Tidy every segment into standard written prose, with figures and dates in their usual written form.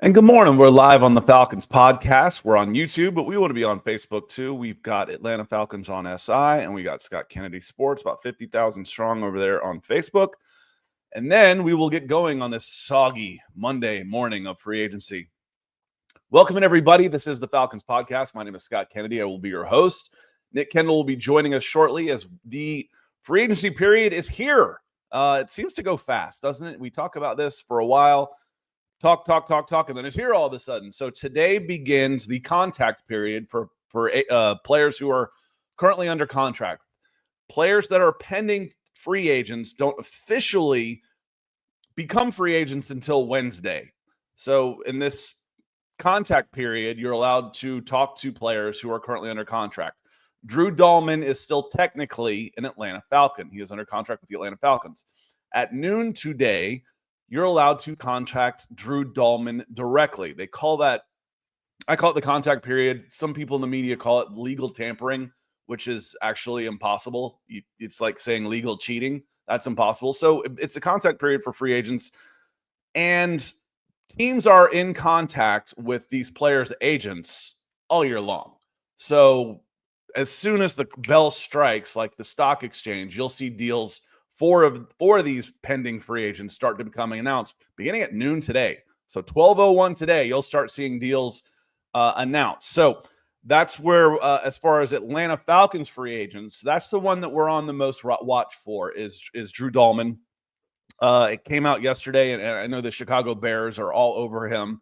And good morning. We're live on the Falcons Podcast. We're on YouTube, but we want to be on Facebook too. We've got Atlanta Falcons on SI, and we got Scott Kennedy Sports, about 50,000 strong over there on Facebook. And then we will get going on this soggy Monday morning of free agency. Welcome in, everybody. This is the Falcons Podcast. My name is Scott Kennedy. I will be your host. Nick Kendall will be joining us shortly as the free agency period is here. It seems to go fast, doesn't it? We talk about this for a while. Talk, and then it's here all of a sudden. So today begins the contact period for players who are currently under contract. Players that are pending free agents don't officially become free agents until Wednesday. So in this contact period, you're allowed to talk to players who are currently under contract. Drew Dalman is still technically an Atlanta Falcon. He is under contract with the Atlanta Falcons. At noon today, you're allowed to contact Drew Dalman directly. I call it the contact period. Some people in the media call it legal tampering, which is actually impossible. It's like saying legal cheating. That's impossible. So it's a contact period for free agents. And teams are in contact with these players' agents all year long. So as soon as the bell strikes, like the stock exchange, you'll see deals. Four of these pending free agents start to becoming announced beginning at noon today. So 12:01 today, you'll start seeing deals announced. So that's where, as far as Atlanta Falcons free agents, that's the one that we're on the most watch for is Drew Dalman. It came out yesterday, and I know the Chicago Bears are all over him.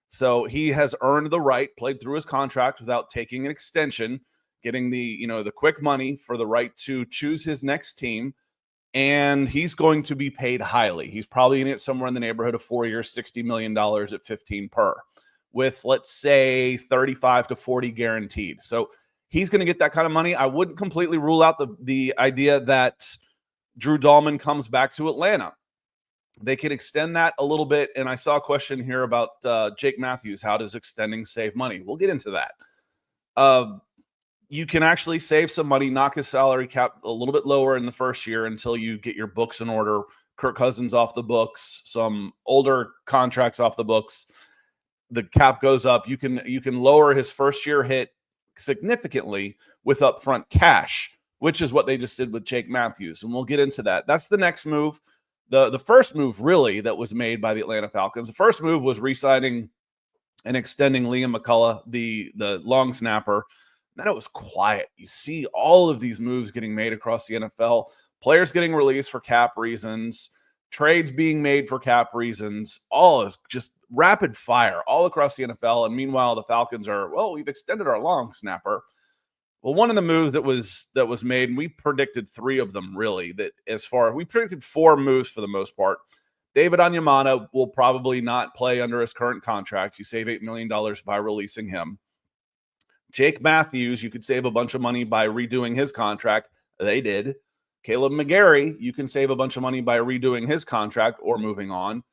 So he has earned the right, played through his contract without taking an extension, getting the quick money for the right to choose his next team. And he's going to be paid highly. He's probably going to get somewhere in the neighborhood of 4 years, $60 million at 15 per, with, let's say, 35 to 40 guaranteed. So he's going to get that kind of money. I wouldn't completely rule out the idea that Drew Dalman comes back to Atlanta. They can extend that a little bit. And I saw a question here about Jake Matthews. How does extending save money? We'll get into that. You can actually save some money, knock his salary cap a little bit lower in the first year until you get your books in order. Kirk Cousins off the books, some older contracts off the books. The cap goes up. You can lower his first year hit significantly with upfront cash, which is what they just did with Jake Matthews. And we'll get into that. That's the next move. The first move really that was made by the Atlanta Falcons. The first move was re-signing and extending Liam McCullough, the long snapper. Then it was quiet. You see all of these moves getting made across the NFL, players getting released for cap reasons, trades being made for cap reasons. All is just rapid fire all across the NFL. And meanwhile, the Falcons are, we've extended our long snapper. Well, one of the moves that was made, and we predicted three of them really, we predicted four moves for the most part. David Onyemata will probably not play under his current contract. You save $8 million by releasing him. Jake Matthews, you could save a bunch of money by redoing his contract. They did. Caleb McGarry, you can save a bunch of money by redoing his contract or moving on.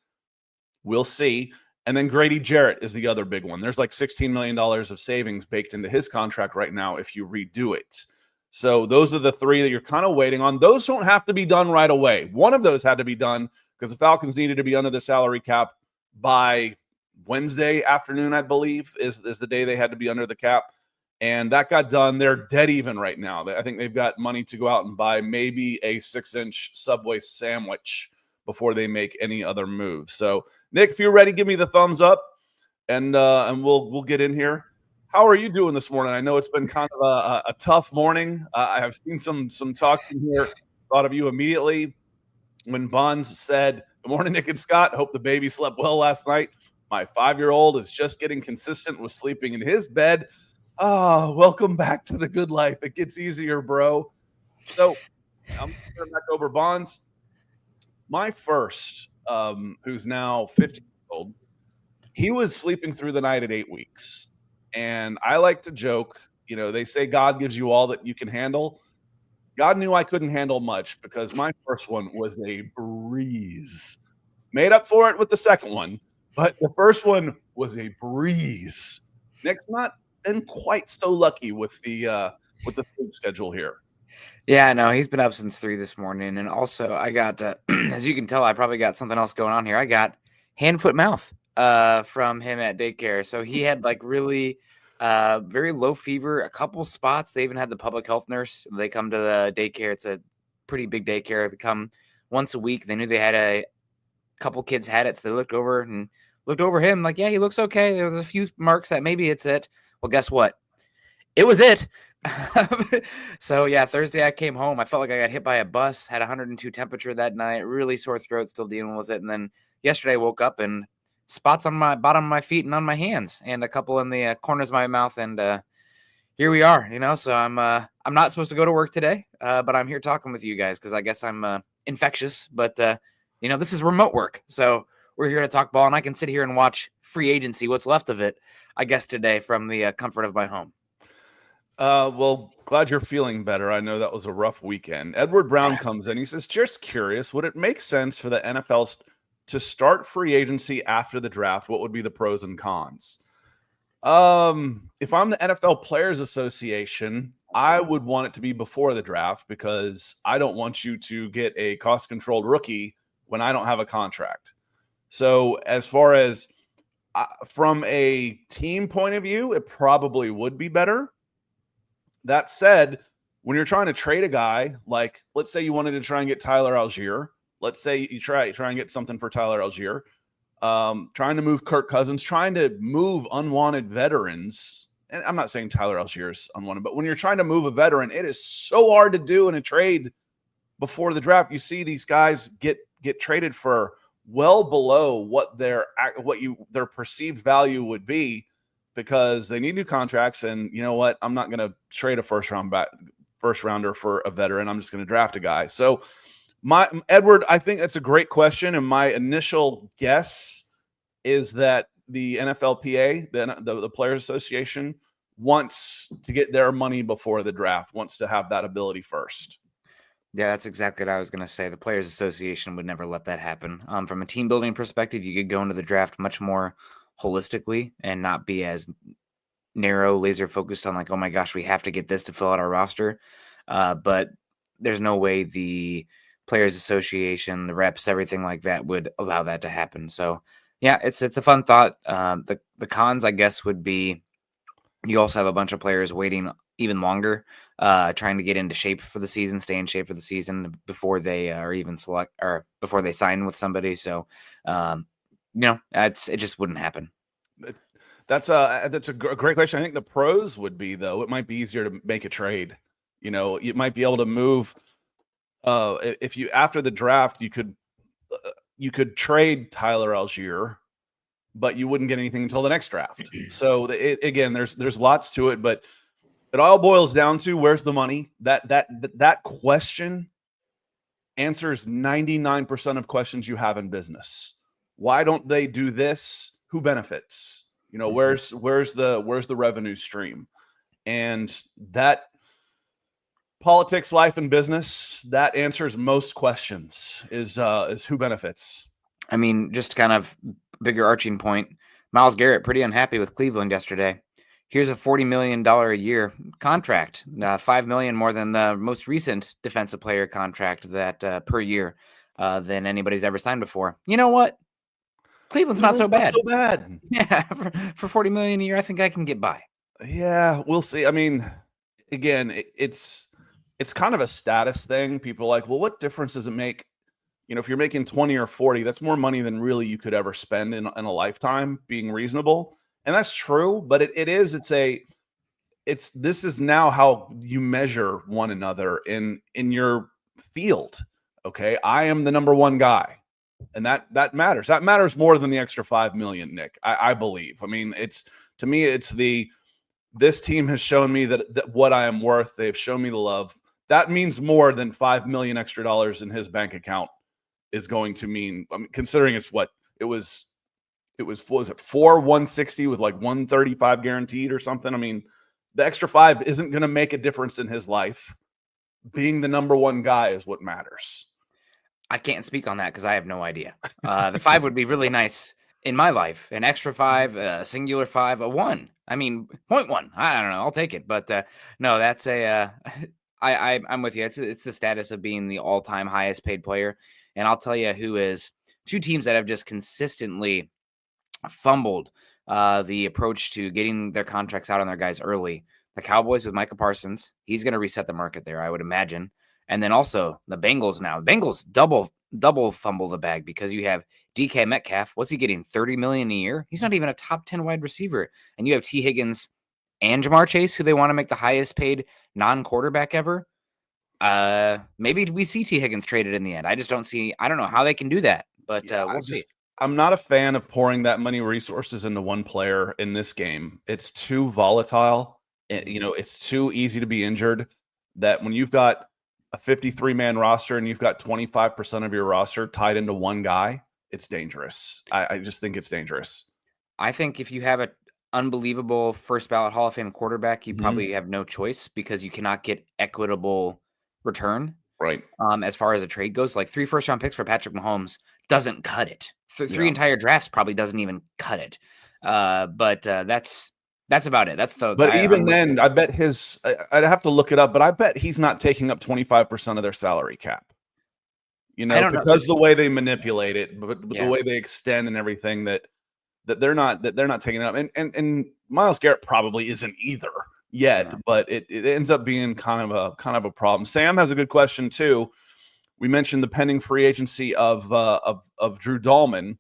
We'll see. And then Grady Jarrett is the other big one. There's like $16 million of savings baked into his contract right now if you redo it. So those are the three that you're kind of waiting on. Those don't have to be done right away. One of those had to be done because the Falcons needed to be under the salary cap by Wednesday afternoon, I believe, is the day they had to be under the cap. And that got done. They're dead even right now. I think they've got money to go out and buy maybe a 6-inch Subway sandwich before they make any other moves. So, Nick, if you're ready, give me the thumbs up, and we'll get in here. How are you doing this morning? I know it's been kind of a tough morning. I have seen some talk in here. Thought of you immediately when Bonds said, "Good morning, Nick and Scott. Hope the baby slept well last night. My 5-year-old is just getting consistent with sleeping in his bed." Oh, welcome back to the good life. It gets easier, bro. So I'm turning back over Bonds. My first, who's now 50 years old, he was sleeping through the night at 8 weeks. And I like to joke, they say God gives you all that you can handle. God knew I couldn't handle much because my first one was a breeze. Made up for it with the second one, but the first one was a breeze. Nick's not been quite so lucky with the food schedule here. Yeah, no, he's been up since 3 this morning. And also I got, as you can tell, I probably got something else going on here. I got hand, foot, mouth. from him at daycare. So he had like really very low fever, a couple spots. They even had the public health nurse. They come to the daycare. It's a pretty big daycare. They come once a week. They knew they had a couple kids had it, so they looked over him like, yeah, he looks okay. There was a few marks that maybe it's it. Well, guess what? It was it. So yeah, Thursday I came home. I felt like I got hit by a bus, had 102 temperature that night, really sore throat, still dealing with it. And then yesterday I woke up and spots on my bottom of my feet and on my hands and a couple in the corners of my mouth. And here we are, so I'm not supposed to go to work today, but I'm here talking with you guys because I guess I'm infectious, but this is remote work. So we're here to talk ball, and I can sit here and watch free agency, what's left of it, I guess, today from the comfort of my home. Well, glad you're feeling better. I know that was a rough weekend. Edward Brown comes in. He says, just curious, would it make sense for the NFL to start free agency after the draft? What would be the pros and cons? If I'm the NFL Players Association, I would want it to be before the draft because I don't want you to get a cost-controlled rookie when I don't have a contract. So as far as from a team point of view, it probably would be better. That said, when you're trying to trade a guy, like let's say you wanted to try and get Tyler Algier, let's say you try and get something for Tyler Algier, trying to move Kirk Cousins, trying to move unwanted veterans. And I'm not saying Tyler Algier is unwanted, but when you're trying to move a veteran, it is so hard to do in a trade before the draft. You see these guys get traded for well below what their perceived value would be because they need new contracts. And you know what? I'm not going to trade a first rounder for a veteran. I'm just going to draft a guy. So Edward, I think that's a great question. And my initial guess is that the NFLPA, the Players Association, wants to get their money before the draft, wants to have that ability first. Yeah, that's exactly what I was going to say. The Players Association would never let that happen. From a team building perspective, you could go into the draft much more holistically and not be as narrow, laser focused on like, oh my gosh, we have to get this to fill out our roster. But there's no way the Players Association, the reps, everything like that would allow that to happen. So yeah, it's a fun thought. The cons, I guess, would be you also have a bunch of players waiting even longer, trying to get into shape for the season, stay in shape for the season before they are even select or before they sign with somebody. So, it just wouldn't happen. That's a great question. I think the pros would be, though, it might be easier to make a trade. You might be able to move. If you after the draft, you could trade Tyler Algier, but you wouldn't get anything until the next draft. So again, there's lots to it, but it all boils down to where's the money. That question answers 99% of questions you have in business. Why don't they do this? Who benefits? Where's the revenue stream? And that politics, life, and business, that answers most questions is who benefits. I mean, just kind of bigger arching point. Myles Garrett pretty unhappy with Cleveland yesterday. Here's a $40 million a year contract, $5 million more than the most recent defensive player contract that per year than anybody's ever signed before. You know what? Cleveland's not so bad. Not so bad. Yeah, for $40 million a year, I think I can get by. Yeah, we'll see. I mean, again, it's kind of a status thing. People are like, well, what difference does it make? If you're making 20 or 40, that's more money than really you could ever spend in a lifetime, being reasonable. And that's true, but this is now how you measure one another in your field. Okay. I am the number one guy, and that matters. That matters more than the extra $5 million, Nick. I believe. I mean, to me, this team has shown me that what I am worth. They've shown me the love. That means more than $5 million extra dollars in his bank account is going to mean. I mean, considering it was 160 with like 135 guaranteed or something. I mean, the extra 5 isn't going to make a difference in his life. Being the number one guy is what matters. I can't speak on that because I have no idea. The 5 would be really nice in my life. An extra 5, a singular 5, a 1. I mean, 0.1. I don't know. I'll take it. But no, that's I'm with you. It's the status of being the all-time highest paid player. And I'll tell you who is 2 teams that have just consistently fumbled the approach to getting their contracts out on their guys early. The Cowboys with Micah Parsons, he's going to reset the market there, I would imagine. And then also the Bengals now. The Bengals double fumble the bag because you have DK Metcalf. What's he getting? $30 million a year? He's not even a top 10 wide receiver. And you have T. Higgins and Jamar Chase, who they want to make the highest paid non-quarterback ever. Maybe we see T. Higgins traded in the end. I don't know how they can do that, but we'll see. I'm not a fan of pouring that many resources into one player in this game. It's too volatile. It's too easy to be injured. That when you've got a 53-man roster and you've got 25% of your roster tied into one guy, it's dangerous. I just think it's dangerous. I think if you have an unbelievable first ballot Hall of Fame quarterback, you probably have no choice because you cannot get equitable return. Right. As far as a trade goes, like 3 first-round picks for Patrick Mahomes doesn't cut it. Three entire drafts probably doesn't even cut it. But that's about it. But even then, I bet I'd have to look it up, but I bet he's not taking up 25% of their salary cap. Because the way they manipulate it, but the way they extend and everything that they're not taking it up. And Myles Garrett probably isn't either yet, but it ends up being kind of a problem. Sam has a good question too. We mentioned the pending free agency of Drew Dalman,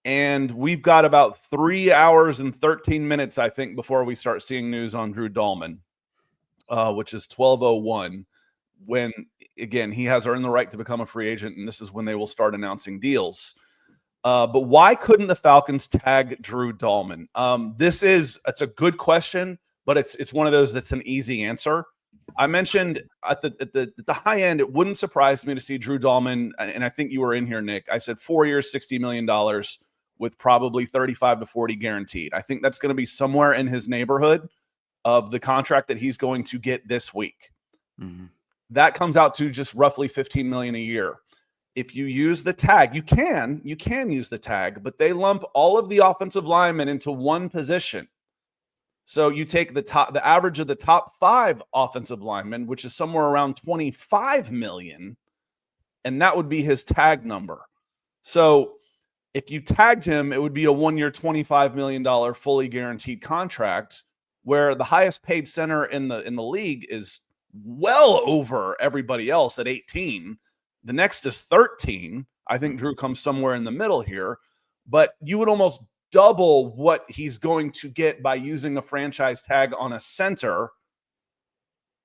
and we've got about 3 hours and 13 minutes, I think, before we start seeing news on Drew Dalman, which is 12:01. When again he has earned the right to become a free agent, and this is when they will start announcing deals. But why couldn't the Falcons tag Drew Dalman? It's a good question, but it's one of those that's an easy answer. I mentioned at the high end, it wouldn't surprise me to see Drew Dalman, and I think you were in here, Nick. I said 4 years, $60 million with probably 35 to 40 guaranteed. I think that's going to be somewhere in his neighborhood of the contract that he's going to get this week. Mm-hmm. That comes out to just roughly $15 million a year. If you use the tag, you can use the tag, but they lump all of the offensive linemen into one position. So you take the average of the top 5 offensive linemen, which is somewhere around 25 million, and that would be his tag number. So if you tagged him, it would be a 1 year, $25 million fully guaranteed contract, where the highest paid center in the league is well over everybody else at 18. The next is 13. I think Drew comes somewhere in the middle here, but you would almost double what he's going to get by using a franchise tag on a center.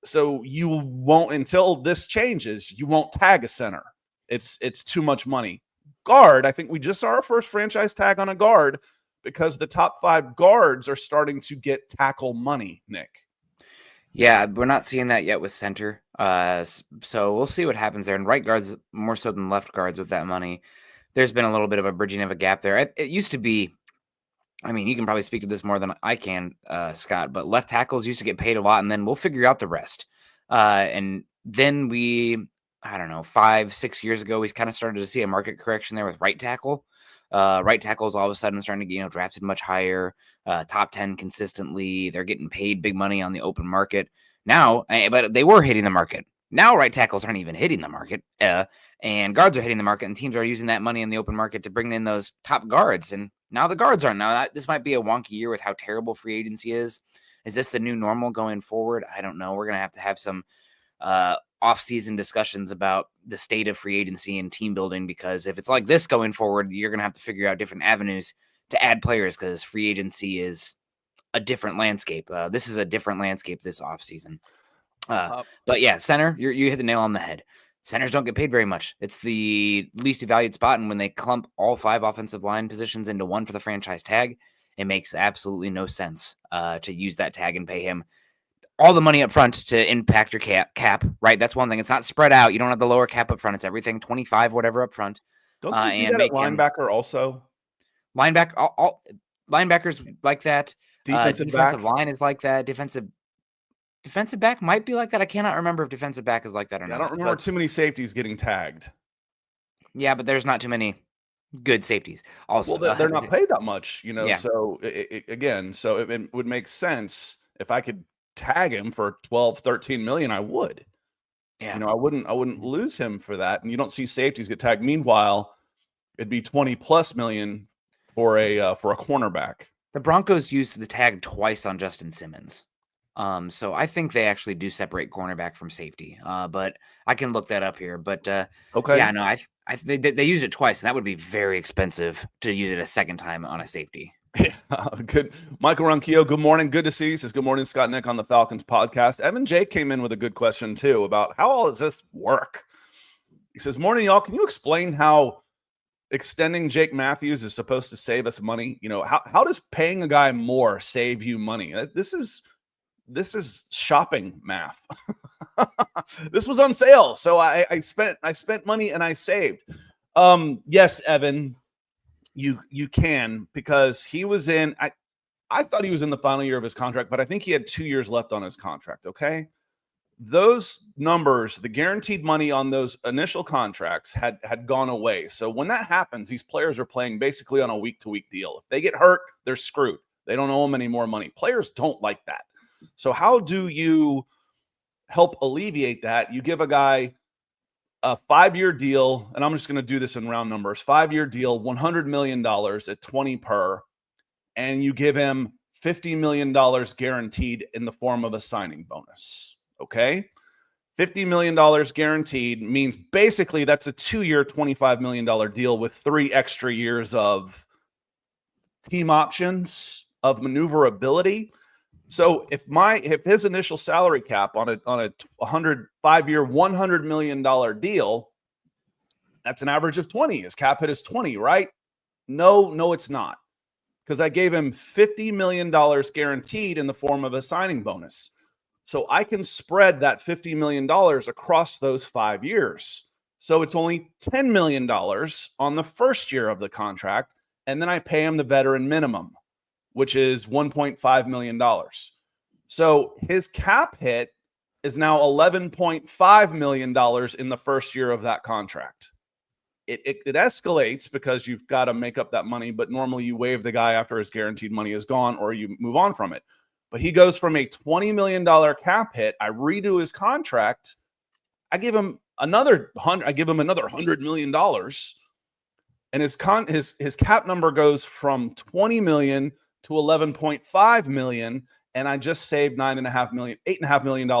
So you won't, until this changes, you won't tag a center. It's too much money. Guard, I think we just saw our first franchise tag on a guard because the top 5 guards are starting to get tackle money, Nick. Yeah, we're not seeing that yet with center. So we'll see what happens there. And right guards more so than left guards with that money. There's been a little bit of a bridging of a gap there. It used to be, I mean, you can probably speak to this more than I can, Scott, but left tackles used to get paid a lot, and then we'll figure out the rest. And then I don't know, 5-6 years ago, we kind of started to see a market correction there with right tackle. Right tackles all of a sudden starting to get drafted much higher, top 10 consistently. They're getting paid big money on the open market now, but they were hitting the market. Now right tackles aren't even hitting the market, and guards are hitting the market, and teams are using that money in the open market to bring in those top guards. And now the guards aren't. Now this might be a wonky year with how terrible free agency is. Is this the new normal going forward? I don't know. We're going to have some off-season discussions about the state of free agency and team building, because if it's like this going forward, you're going to have to figure out different avenues to add players, because free agency is a different landscape. This is a different landscape this offseason. But yeah, center, you hit the nail on the head. Centers don't get paid very much. It's the least valued spot, and when they clump all 5 offensive line positions into one for the franchise tag, it makes absolutely no sense to use that tag and pay him all the money up front to impact your cap, right? That's one thing. It's not spread out. You don't have the lower cap up front. It's everything 25, whatever up front. Don't they do that at linebacker also? Linebackers like that. Defensive line is like that. Defensive back might be like that. I cannot remember if defensive back is like that or not. I don't remember too many safeties getting tagged. Yeah, but there's not too many good safeties. Also, well, they're not paid that much, Yeah. So it would make sense if I could tag him for 12, 13 million. I would. Yeah. I wouldn't lose him for that. And you don't see safeties get tagged. Meanwhile, it'd be 20 plus million for a cornerback. The Broncos used the tag twice on Justin Simmons. So I think they actually do separate cornerback from safety. But I can look that up here. But Okay. yeah, no, they used it twice, and that would be very expensive to use it a second time on a safety. Good. Michael Ronquillo, good morning. Good to see you. Says good morning, Scott Nick on the Falcons podcast. Evan Jake came in with a good question too about how all does this work. He says, morning, y'all. Can you explain how extending Jake Matthews is supposed to save us money? You know, how does paying a guy more save you money? This is shopping math. This was on sale, so I spent money and I saved. Yes, Evan, you can, because he was in. I thought he was in the final year of his contract, but I think he had 2 years left on his contract. Okay, those numbers, the guaranteed money on those initial contracts had gone away. So when that happens, these players are playing basically on a week-to-week deal. If they get hurt, they're screwed. They don't owe them any more money. Players don't like that. So how do you help alleviate that? You give a guy a 5-year deal, and I'm just going to do this in round numbers. 5-year deal, $100 million at 20 per, and you give him $50 million guaranteed in the form of a signing bonus. Okay? $50 million guaranteed means basically that's a 2-year, $25 million deal with 3 extra years of team options, of maneuverability. So if his initial salary cap on a 5-year, $100 million deal, that's an average of 20. His cap hit is 20, right? No, it's not. Because I gave him $50 million guaranteed in the form of a signing bonus. So I can spread that $50 million across those 5 years. So it's only $10 million on the first year of the contract. And then I pay him the veteran minimum, which is $1.5 million. So his cap hit is now $11.5 million in the first year of that contract. It escalates because you've got to make up that money, but normally you waive the guy after his guaranteed money is gone or you move on from it. But he goes from a $20 million cap hit. I redo his contract. I give him another $100 million. And his cap number goes from 20 million to 11.5 million, and I just saved $8.5 million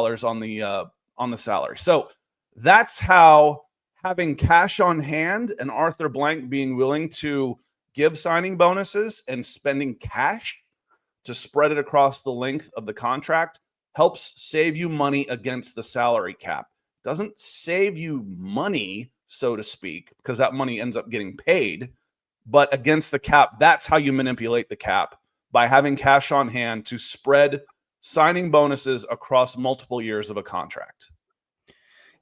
on the salary. So that's how having cash on hand and Arthur Blank being willing to give signing bonuses and spending cash to spread it across the length of the contract helps save you money against the salary cap. Doesn't save you money, so to speak, because that money ends up getting paid. But against the cap, that's how you manipulate the cap, by having cash on hand to spread signing bonuses across multiple years of a contract.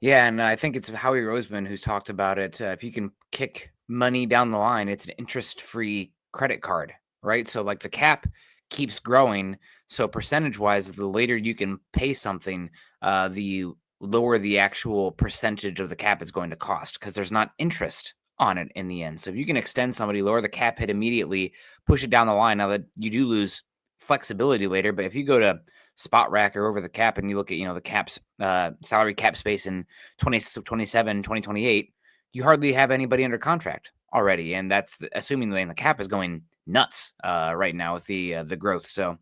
Yeah, and I think it's Howie Roseman who's talked about it. If you can kick money down the line, it's an interest-free credit card, right? So like the cap keeps growing. So percentage-wise, the later you can pay something, the lower the actual percentage of the cap is going to cost, because there's not interest on it in the end. So if you can extend somebody, lower the cap hit immediately, push it down the line. Now that you do lose flexibility later, but if you go to Spot Rack or Over the Cap and you look at, the cap's salary cap space in 2027, 2028, you hardly have anybody under contract already. And that's assuming the cap is going nuts right now with the growth. So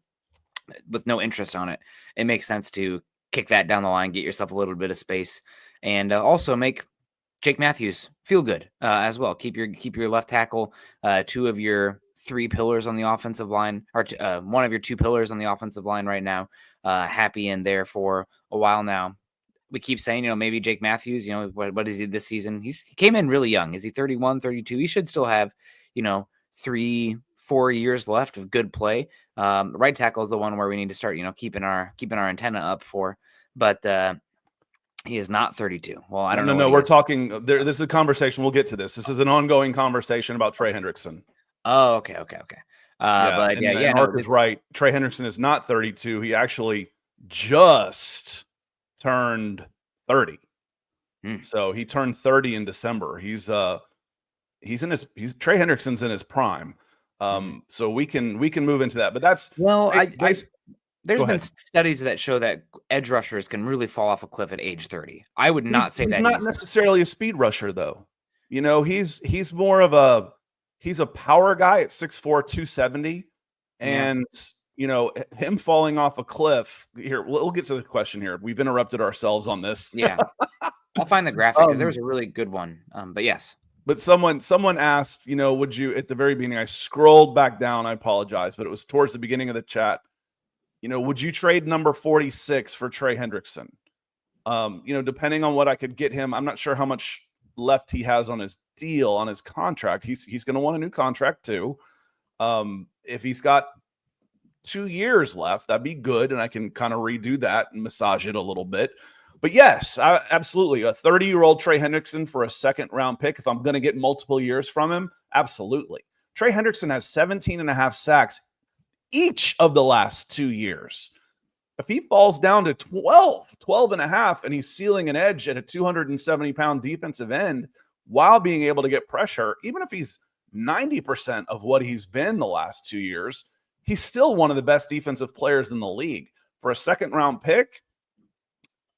with no interest on it, it makes sense to kick that down the line, get yourself a little bit of space, and also make Jake Matthews feel good as well. Keep your left tackle, 2 of your 3 pillars on the offensive line, or 1 of your 2 pillars on the offensive line right now, happy in there for a while now. We keep saying, maybe Jake Matthews, what is he this season? He came in really young. Is he 31, 32? He should still have, 3-4 years left of good play. Right tackle is the one where we need to start, keeping our antenna up for, but he is not 32. Well, I don't know. No, we're talking there. This is a conversation. We'll get to this. This is an ongoing conversation about Trey Hendrickson. Oh, okay. Mark is right. Trey Hendrickson is not 32. He actually just turned 30. So he turned 30 in December. He's Trey Hendrickson's in his prime. So we can move into that, but that's there's been studies that show that edge rushers can really fall off a cliff at age 30. I would not say that he's not necessarily a speed rusher though. He's more of a He's a power guy at 6'4", 270. And, him falling off a cliff here. We'll get to the question here. We've interrupted ourselves on this. Yeah. I'll find the graphic because there was a really good one. But yes. But someone asked, would you, at the very beginning, I scrolled back down. I apologize, but it was towards the beginning of the chat. Would you trade number 46 for Trey Hendrickson? Depending on what I could get him, I'm not sure how much left he has on his deal, on his contract. He's going to want a new contract too. If he's got 2 years left, that'd be good. And I can kind of redo that and massage it a little bit. But yes, absolutely. A 30-year-old Trey Hendrickson for a second-round pick, if I'm going to get multiple years from him, absolutely. Trey Hendrickson has 17.5 sacks each of the last 2 years. If he falls down to 12.5, and he's sealing an edge at a 270-pound defensive end while being able to get pressure, even if he's 90% of what he's been the last 2 years, he's still one of the best defensive players in the league. For a second-round pick,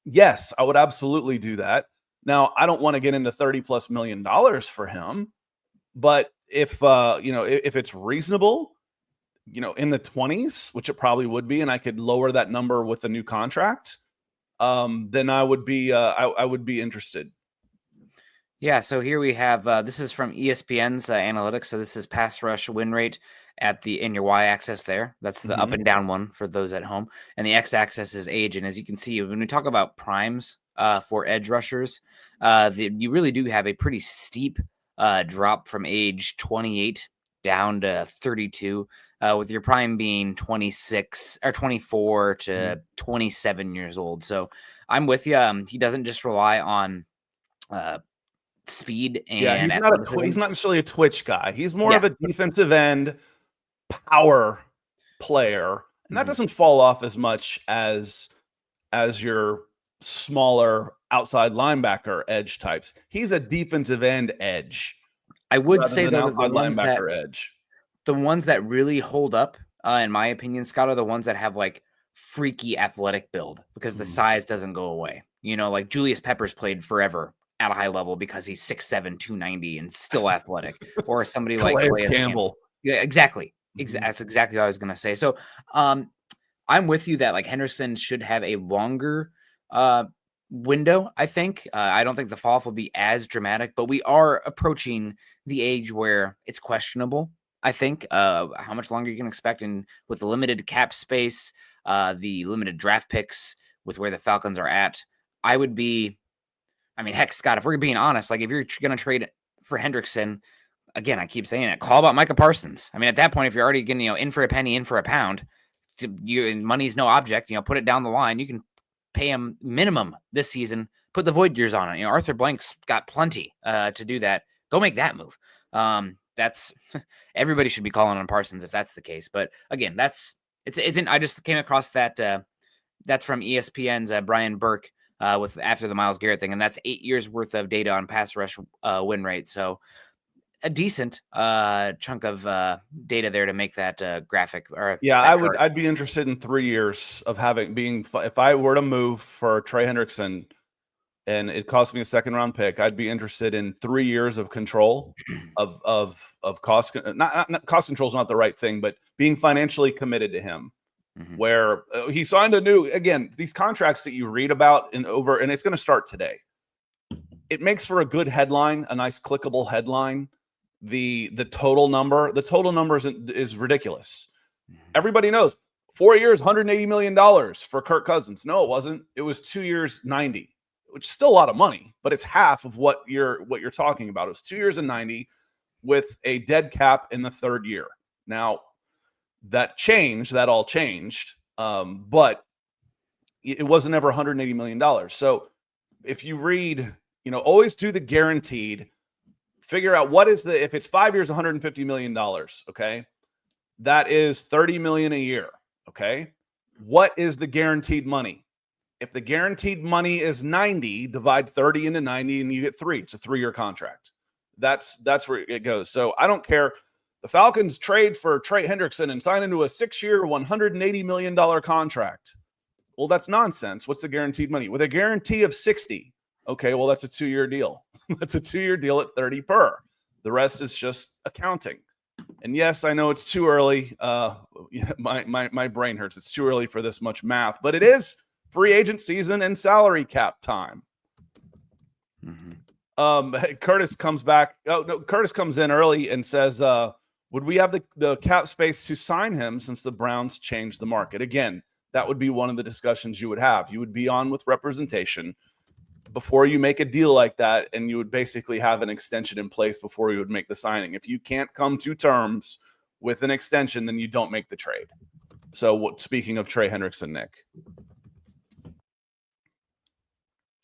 yes, I would absolutely do that. Now, I don't want to get into $30+ million for him, but if it's reasonable, in the 20s, which it probably would be, and I could lower that number with a new contract, then I would be interested. Yeah, so here we have this is from ESPN's analytics. So this is pass rush win rate in your y-axis there. That's the up and down one for those at home. And the x-axis is age. And as you can see, when we talk about primes for edge rushers, you really do have a pretty steep drop from age 28 down to 32, with your prime being 26 or 24 to 27 years old. So I'm with you. He doesn't just rely on speed and he's not necessarily a twitch guy. He's more of a defensive end power player, and that doesn't fall off as much as your smaller outside linebacker edge types. He's a defensive end edge. I would say though that the ones that really hold up, in my opinion, Scott, are the ones that have like freaky athletic build, because the size doesn't go away. Like Julius Peppers played forever at a high level because he's 6'7", 290 and still athletic. Or somebody like Calais Campbell. Yeah, exactly. That's exactly what I was going to say. So I'm with you that like Henderson should have a longer window, I think. I don't think the fall off will be as dramatic, but we are approaching the age where it's questionable, I think, how much longer you can expect. And with the limited cap space, the limited draft picks, with where the Falcons are at, heck, Scott, if we're being honest, like if you're going to trade for Hendrickson, again, I keep saying it, call about Micah Parsons. At that point, if you're already getting, in for a penny, in for a pound, money's no object, put it down the line. You can pay him minimum this season, put the void years on it. Arthur Blank's got plenty to do that. Go make that move. That's everybody should be calling on Parsons if that's the case. But again, I just came across that. That's from ESPN's Brian Burke with after the Myles Garrett thing, and that's 8 years worth of data on pass rush win rate. So a decent chunk of data there to make that graphic. I'd be interested in 3 years of if I were to move for Trey Hendrickson and it cost me a second round pick, I'd be interested in 3 years of control of cost. Not cost control is not the right thing, but being financially committed to him. Where he signed these contracts that you read about and it's going to start today. It makes for a good headline, a nice clickable headline. The total number is ridiculous. Everybody knows 4 years, $180 million for Kirk Cousins. No, it wasn't. It was 2 years, 90, which is still a lot of money, but it's half of what you're talking about. It was 2 years and 90 with a dead cap in the third year. Now that all changed. But it wasn't ever $180 million. So if you read, always do the guaranteed, figure out if it's 5 years, $150 million. Okay. That is $30 million a year. Okay. What is the guaranteed money? If the guaranteed money is 90, divide 30 into 90 and you get 3. It's a 3-year contract. That's where it goes. So I don't care. The Falcons trade for Trey Hendrickson and sign into a 6-year, $180 million contract. Well, that's nonsense. What's the guaranteed money? With a guarantee of 60. Okay, well, that's a 2-year deal. That's a 2-year deal at 30 per. The rest is just accounting. And yes, I know it's too early. My brain hurts. It's too early for this much math, but it is free agent season and salary cap time. Curtis comes back. Oh no, Curtis comes in early and says, would we have the cap space to sign him since the Browns changed the market? Again, that would be one of the discussions you would have. You would be on with representation before you make a deal like that, and you would basically have an extension in place before you would make the signing. If you can't come to terms with an extension, then you don't make the trade. So speaking of Trey Hendrickson, Nick,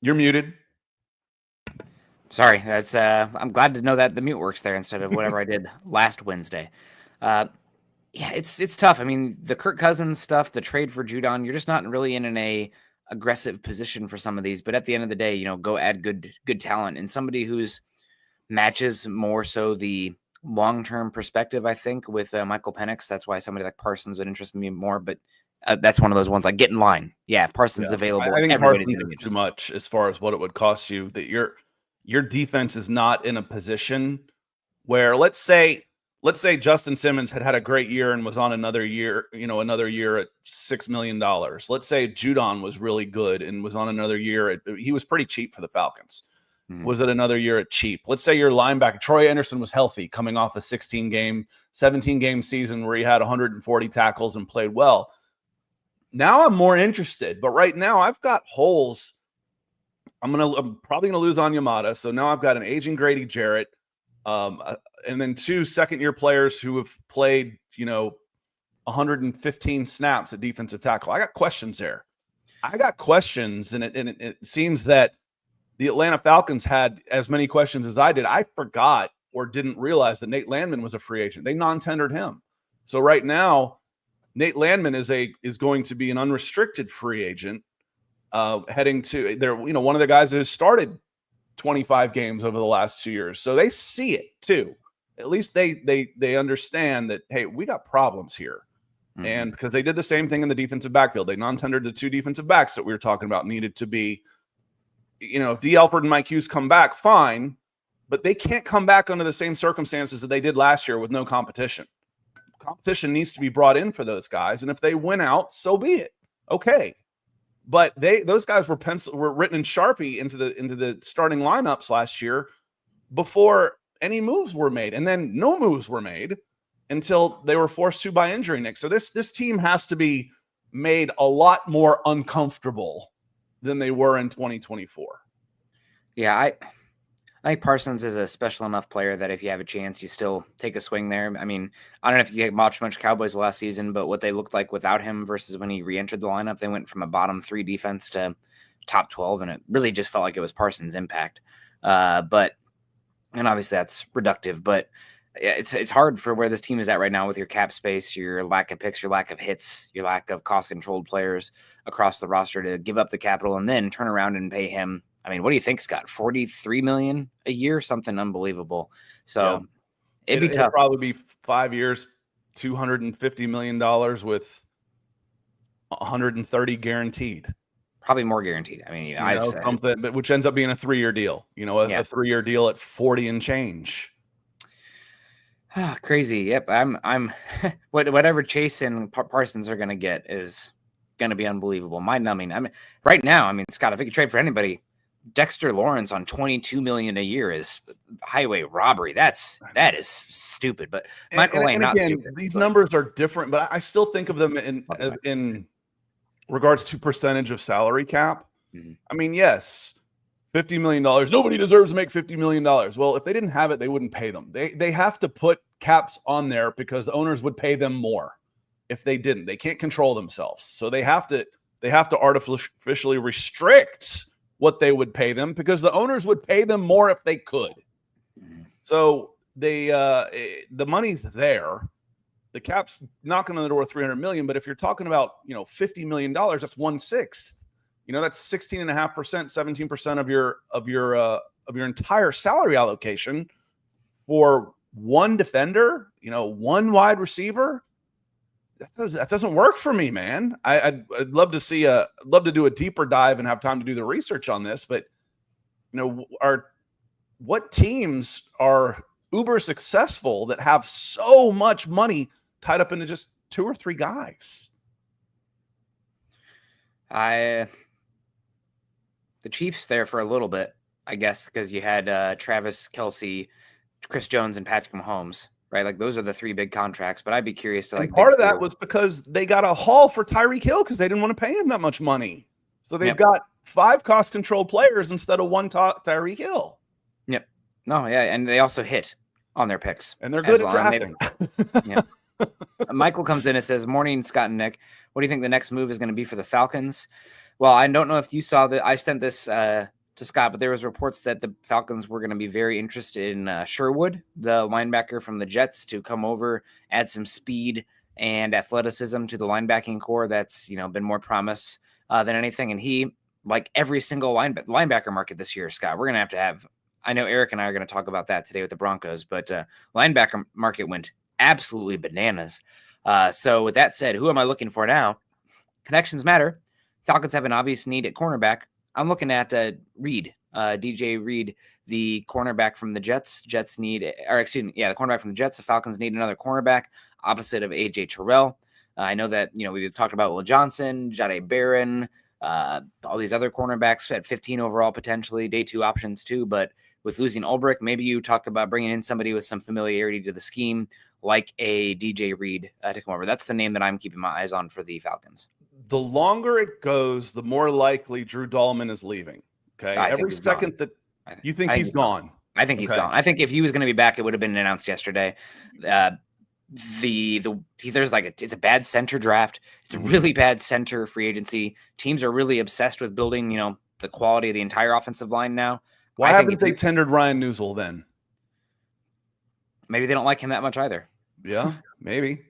you're muted. Sorry, that's I'm glad to know that the mute works there instead of whatever I did last Wednesday. Yeah, it's tough. I mean, the Kirk Cousins stuff, the trade for Judon, you're just not really in an aggressive position for some of these. But at the end of the day, go add good talent and somebody who's matches more so the long-term perspective, I think, with Michael Penix. That's why somebody like Parsons would interest me more. But that's one of those ones like get in line. Yeah, if Parsons available. I think Parsons is too much as far as what it would cost you. That your defense is not in a position where, let's say Justin Simmons had a great year and was on another year at $6 million. Let's say Judon was really good and was on another year he was pretty cheap for the Falcons. Was it another year at cheap? Let's say your linebacker, Troy Anderson, was healthy coming off a 17-game season where he had 140 tackles and played well. Now I'm more interested, but right now I've got holes. I'm probably gonna lose Onyemata, so now I've got an aging Grady Jarrett, and then 2 second-year players who have played 115 snaps at defensive tackle. I got questions there. and it seems that the Atlanta Falcons had as many questions as I did. I forgot or didn't realize that Nate Landman was a free agent. They non-tendered him, so right now Nate Landman is going to be an unrestricted free agent. Heading to there, one of the guys that has started 25 games over the last 2 years. So they see it too. At least they understand that, hey, we got problems here. And because they did the same thing in the defensive backfield, they non-tendered the 2 defensive backs that we were talking about needed to be, if D. Alford and Mike Hughes come back, fine, but they can't come back under the same circumstances that they did last year with no competition. Competition needs to be brought in for those guys. And if they win out, so be it. Okay. But those guys were written in Sharpie into the starting lineups last year before any moves were made, and then no moves were made until they were forced to by injury, Nick. So this team has to be made a lot more uncomfortable than they were in 2024. Yeah, I think Parsons is a special enough player that if you have a chance, you still take a swing there. I mean, I don't know if you watched much Cowboys last season, but what they looked like without him versus when he re-entered the lineup, they went from a bottom 3 defense to top 12, and it really just felt like it was Parsons' impact. And obviously that's reductive, but it's hard for where this team is at right now with your cap space, your lack of picks, your lack of hits, your lack of cost-controlled players across the roster to give up the capital and then turn around and pay him. I mean, what do you think, Scott? $43 million a year, something unbelievable. So it'd be tough. It'd probably be 5 years, $250 million with 130 guaranteed. Probably more guaranteed. I mean, something, which ends up being a 3-year deal. A 3-year deal at 40 and change. Crazy. Yep. I'm whatever Chase and Parsons are going to get is going to be unbelievable. Mind numbing. I mean, right now, Scott, if we could trade for anybody, Dexter Lawrence on $22 million a year is highway robbery. That is stupid. But Michael Lane, not again, stupid, these numbers are different, but I still think of them in regards to percentage of salary cap. I mean, yes, $50 million. Nobody deserves to make $50 million. Well, if they didn't have it, they wouldn't pay them. They have to put caps on there because the owners would pay them more if they didn't. They can't control themselves, so they have to artificially restrict what they would pay them because the owners would pay them more if they could. So the money's there. The cap's knocking on the door $300 million, but if you're talking about $50 million, that's 1/6. That's 16.5%, 17% of your entire salary allocation for one defender, one wide receiver. That doesn't work for me, man. I'd love to do a deeper dive and have time to do the research on this, but what teams are uber successful that have so much money tied up into just 2 or 3 guys. The Chiefs there for a little bit, I guess, because you had Travis Kelce, Chris Jones, and Patrick Mahomes, right? Like those are the 3 big contracts. But I'd be curious to And part of that was because they got a haul for Tyreek Hill because they didn't want to pay him that much money. So they've got 5 cost control players instead of 1 Tyreek Hill. Yep. No, yeah, and they also hit on their picks, and they're good at drafting. Yeah. Michael comes in and says, "Morning, Scott and Nick. What do you think the next move is going to be for the Falcons?" Well, I don't know if you saw that. I sent this to Scott, but there was reports that the Falcons were going to be very interested in Sherwood, the linebacker from the Jets, to come over, add some speed and athleticism to the linebacking core. That's been more promise than anything. And he, like every single linebacker market this year, Scott, we're going to have. I know Eric and I are going to talk about that today with the Broncos, but linebacker market went absolutely bananas. So with that said, who am I looking for now? Connections matter. Falcons have an obvious need at cornerback. I'm looking at Reed, DJ Reed, the cornerback from the Jets. The cornerback from the Jets. The Falcons need another cornerback opposite of AJ Terrell. I know that, we talked about Will Johnson, Jahdae Barron, all these other cornerbacks at 15 overall, potentially day 2 options too. But with losing Ulbrich, maybe you talk about bringing in somebody with some familiarity to the scheme, like a DJ Reed to come over. That's the name that I'm keeping my eyes on for the Falcons. The longer it goes, the more likely Drew Dahlman is leaving. Okay, every second that you think he's gone. I think he's gone. I think if he was going to be back, it would have been announced yesterday. It's a bad center draft. It's a really bad center free agency. Teams are really obsessed with building, the quality of the entire offensive line now. Why haven't they tendered Ryan Newsel then? Maybe they don't like him that much either. Yeah, maybe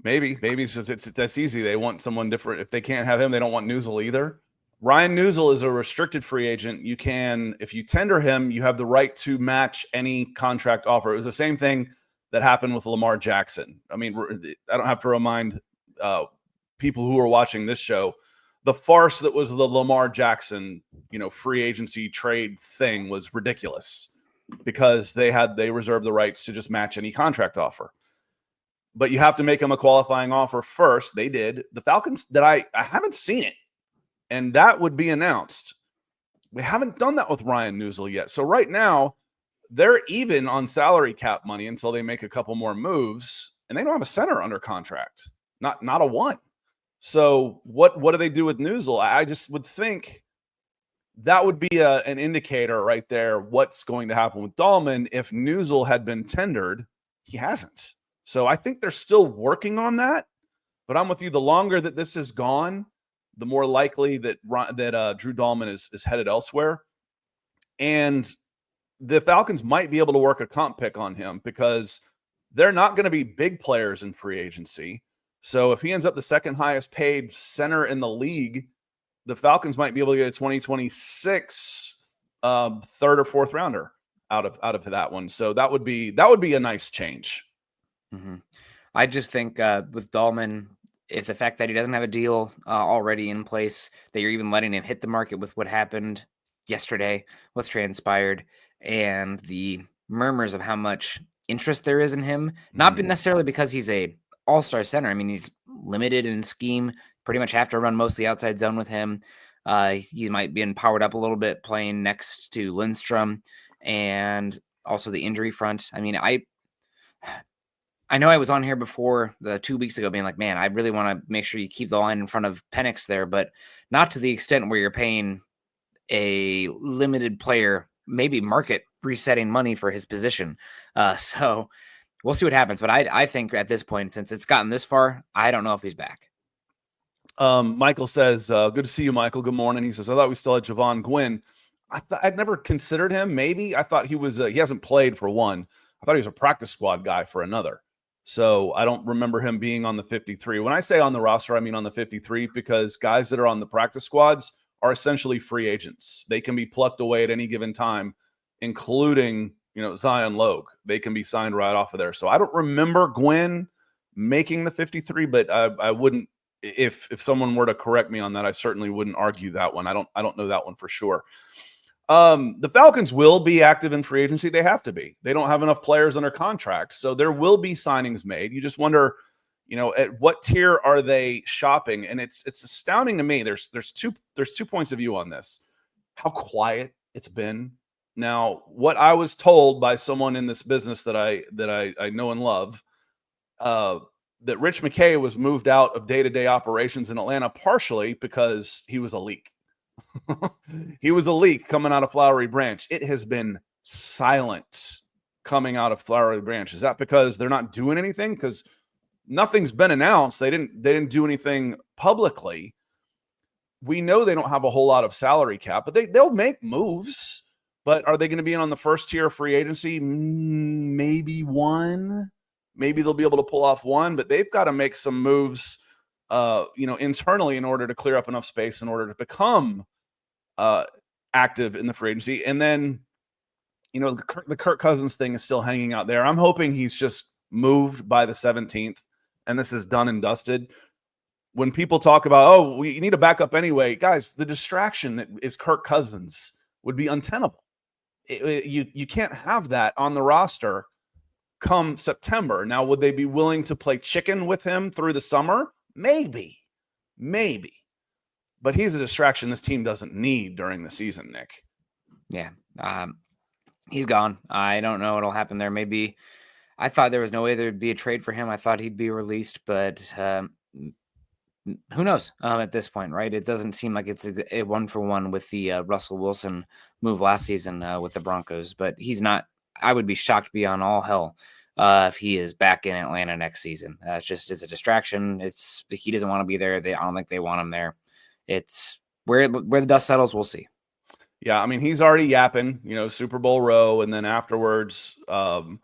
that's easy. They want someone different. If they can't have him, they don't want Newsel either. Ryan Newsel is a restricted free agent. You can, if you tender him, you have the right to match any contract offer. It was the same thing that happened with Lamar Jackson. I mean, I don't have to remind people who are watching this show, the farce that was the Lamar Jackson, free agency trade thing was ridiculous because they reserved the rights to just match any contract offer. But you have to make them a qualifying offer first. They did. The Falcons, that I haven't seen it, and that would be announced. We haven't done that with Ryan Newsel yet. So right now, they're even on salary cap money until they make a couple more moves, and they don't have a center under contract, not a one. So what do they do with Newsel? I just would think that would be an indicator right there what's going to happen with Dahlman. If Newsel had been tendered, he hasn't. So I think they're still working on that. But I'm with you. The longer that this is gone, the more likely that Drew Dahlman is headed elsewhere. And the Falcons might be able to work a comp pick on him because they're not going to be big players in free agency. So if he ends up the second highest paid center in the league, the Falcons might be able to get a 2026 third or fourth rounder out of that one. So that would be a nice change. Mm-hmm. I just think with Dahlman, if the fact that he doesn't have a deal already in place, that you're even letting him hit the market with what happened yesterday, what's transpired, and the murmurs of how much interest there is in him, not necessarily because he's a all-star center. I mean, he's limited in scheme, pretty much have to run mostly outside zone with him. He might be powered up a little bit playing next to Lindstrom, and also the injury front. I mean, I know I was on here before 2 weeks ago being like, man, I really want to make sure you keep the line in front of Penix there, but not to the extent where you're paying a limited player, maybe market resetting money for his position. So we'll see what happens. But I think at this point, since it's gotten this far, I don't know if he's back. Michael says, good to see you, Michael. Good morning. He says, I thought we still had Javon Gwynn. I'd never considered him. Maybe I thought he was, he hasn't played for one. I thought he was a practice squad guy for another. So I don't remember him being on the 53. When I say on the roster, I mean on the 53, because guys that are on the practice squads are essentially free agents. They can be plucked away at any given time, including, Zion Logue. They can be signed right off of there. So I don't remember Gwynn making the 53, but I wouldn't, if someone were to correct me on that, I certainly wouldn't argue that one. I don't know that one for sure. The Falcons will be active in free agency. They have to be. They don't have enough players under contract, so there will be signings made. You just wonder, at what tier are they shopping? And it's astounding to me. There's two points of view on this. How quiet it's been. Now, what I was told by someone in this business that I know and love, that Rich McKay was moved out of day-to-day operations in Atlanta partially because he was a leak. He was a leak coming out of Flowery Branch. It has been silent coming out of Flowery Branch. Is that because they're not doing anything? Because nothing's been announced. They didn't do anything publicly. We know they don't have a whole lot of salary cap, but they'll make moves. But are they going to be in on the first tier of free agency? Maybe one. Maybe they'll be able to pull off one, but they've got to make some moves, internally in order to clear up enough space in order to become active in the free agency. And then, the Kirk Cousins thing is still hanging out there. I'm hoping he's just moved by the 17th and this is done and dusted. When people talk about, we need a backup anyway, guys, the distraction that is Kirk Cousins would be untenable. You can't have that on the roster come September. Now, would they be willing to play chicken with him through the summer? Maybe. But he's a distraction this team doesn't need during the season, Nick. Yeah. He's gone. I don't know what'll happen there. Maybe I thought there was no way there'd be a trade for him. I thought he'd be released, but who knows at this point, right? It doesn't seem like it's a 1-for-1 with the Russell Wilson move last season with the Broncos, but he's not. I would be shocked beyond all hell if he is back in Atlanta next season. That's just is a distraction. He doesn't want to be there. I don't think they want him there. It's where the dust settles. We'll see. Yeah, I mean, he's already yapping, Super Bowl row, and then afterwards, and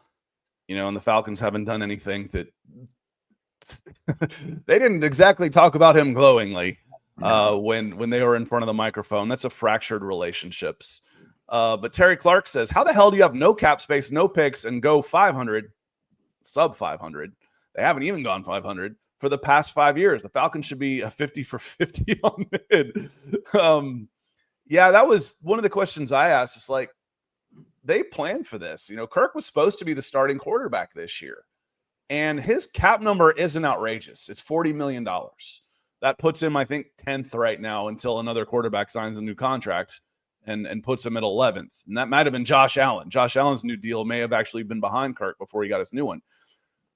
the Falcons haven't done anything that they didn't exactly talk about him glowingly when they were in front of the microphone. That's a fractured relationships. But Terry Clark says, how the hell do you have no cap space, no picks, and go 500, sub 500? They haven't even gone 500 for the past 5 years. The Falcons should be a 50 for 50 on mid. Yeah, that was one of the questions I asked. It's like, they planned for this. Kirk was supposed to be the starting quarterback this year, and his cap number isn't outrageous. It's $40 million. That puts him, I think, 10th right now until another quarterback signs a new contract. And puts him at 11th. And that might have been Josh Allen. Josh Allen's new deal may have actually been behind Kirk before he got his new one.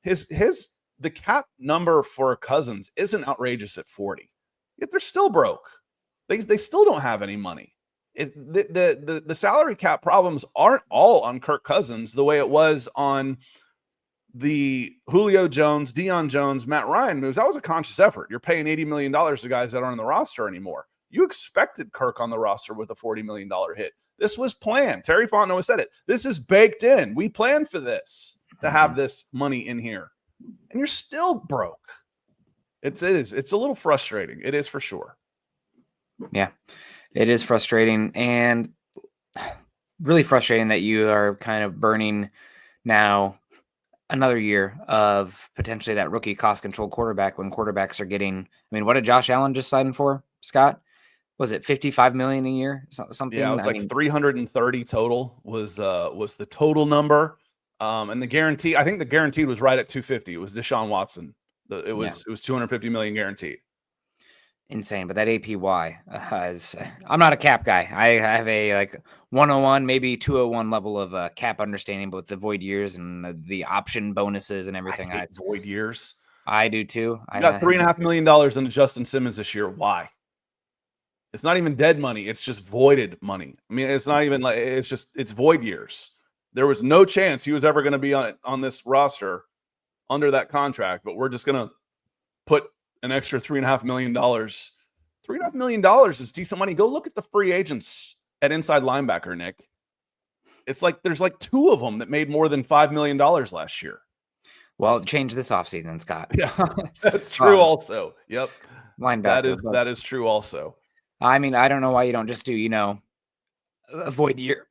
The cap number for Cousins isn't outrageous at 40. Yet they're still broke. They still don't have any money. The salary cap problems aren't all on Kirk Cousins the way it was on the Julio Jones, Deion Jones, Matt Ryan moves. That was a conscious effort. You're paying $80 million to guys that aren't on the roster anymore. You expected Kirk on the roster with a $40 million hit. This was planned. Terry Fontenot said it. This is baked in. We planned for this, to have this money in here. And you're still broke. It's a little frustrating. It is for sure. Yeah, it is frustrating. And really frustrating that you are kind of burning now another year of potentially that rookie cost control quarterback when quarterbacks are getting, what did Josh Allen just sign for, Scott? Was it $55 million a year? Something? Yeah, it was 330 total was the total number. And the guarantee, I think the guaranteed was right at 250. It was Deshaun Watson. It was $250 million guaranteed. Insane. But that APY I'm not a cap guy. I have a 101, maybe 201 level of cap understanding, but with the void years and the option bonuses and everything. I hate void years. I do too. I got $3.5 million into Justin Simmons this year. Why? It's not even dead money. It's just voided money. It's not even it's void years. There was no chance he was ever going to be on this roster under that contract, but we're just going to put an extra $3.5 million. $3.5 million is decent money. Go look at the free agents at inside linebacker, Nick. It's like there's two of them that made more than $5 million last year. Well, change this offseason, Scott. Yeah, that's true also. Yep. Linebacker. That is true also. I don't know why you don't just do, a void year,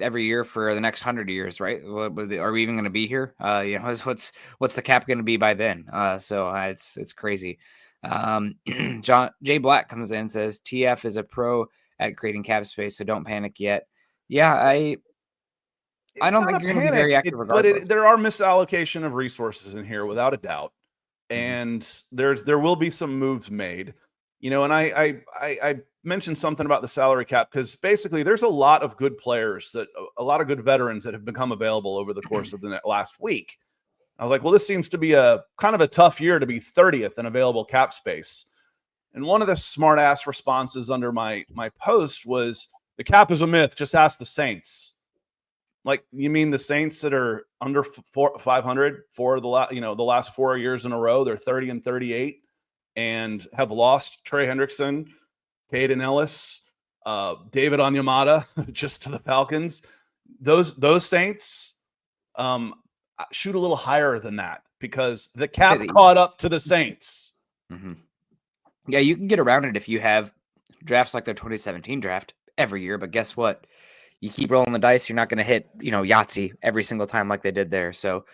every year for the next 100 years, right? Are we even going to be here? What's the cap going to be by then? So it's crazy. Jay Black comes in and says TF is a pro at creating cap space, so don't panic yet. Yeah, I don't think you're going to be very active regardless. There are misallocation of resources in here without a doubt. And there will be some moves made, and I mentioned something about the salary cap because basically there's a lot of good players a lot of good veterans that have become available over the course of the last week. I was like, well, this seems to be a kind of a tough year to be 30th in available cap space. And one of the smart ass responses under my post was, the cap is a myth. Just ask the Saints. Like, you mean the Saints that are under 500 for the last 4 years in a row? They're 30 and 38 and have lost Trey Hendrickson, Caden Ellis, David Onyemata just to the Falcons. Those Saints shoot a little higher than that because the cap caught up to the Saints. Mm-hmm. Yeah, you can get around it if you have drafts like their 2017 draft every year, but guess what? You keep rolling the dice, you're not going to hit, Yahtzee every single time like they did there. So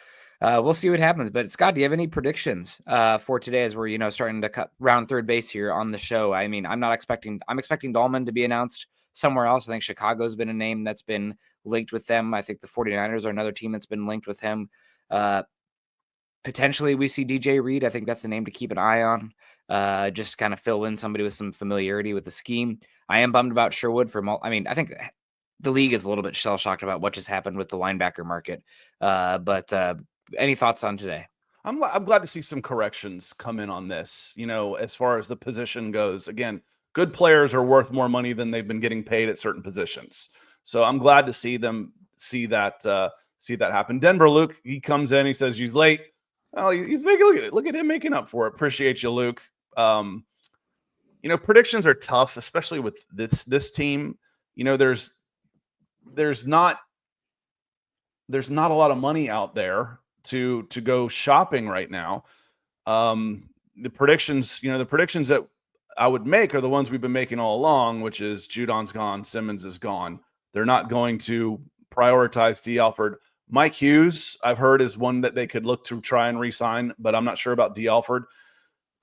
we'll see what happens. But Scott, do you have any predictions for today as we're, starting to cut round third base here on the show? I mean, I'm expecting Dahlman to be announced somewhere else. I think Chicago's been a name that's been linked with them. I think the 49ers are another team that's been linked with him. Potentially we see DJ Reed. I think that's the name to keep an eye on. Just kind of fill in somebody with some familiarity with the scheme. I am bummed about Sherwood I think the league is a little bit shell-shocked about what just happened with the linebacker market. But any thoughts on today? I'm glad to see some corrections come in on this, as far as the position goes. Again, good players are worth more money than they've been getting paid at certain positions. So I'm glad to see that happen. Denver Luke, he comes in, he says he's late. Well, he's look at him making up for it. Appreciate you, Luke. Predictions are tough, especially with this team. There's not a lot of money out there to go shopping right now. The predictions that I would make are the ones we've been making all along, which is Judon's gone, Simmons is gone. They're not going to prioritize D. Alford. Mike Hughes, I've heard, is one that they could look to try and re-sign, but I'm not sure about D. Alford.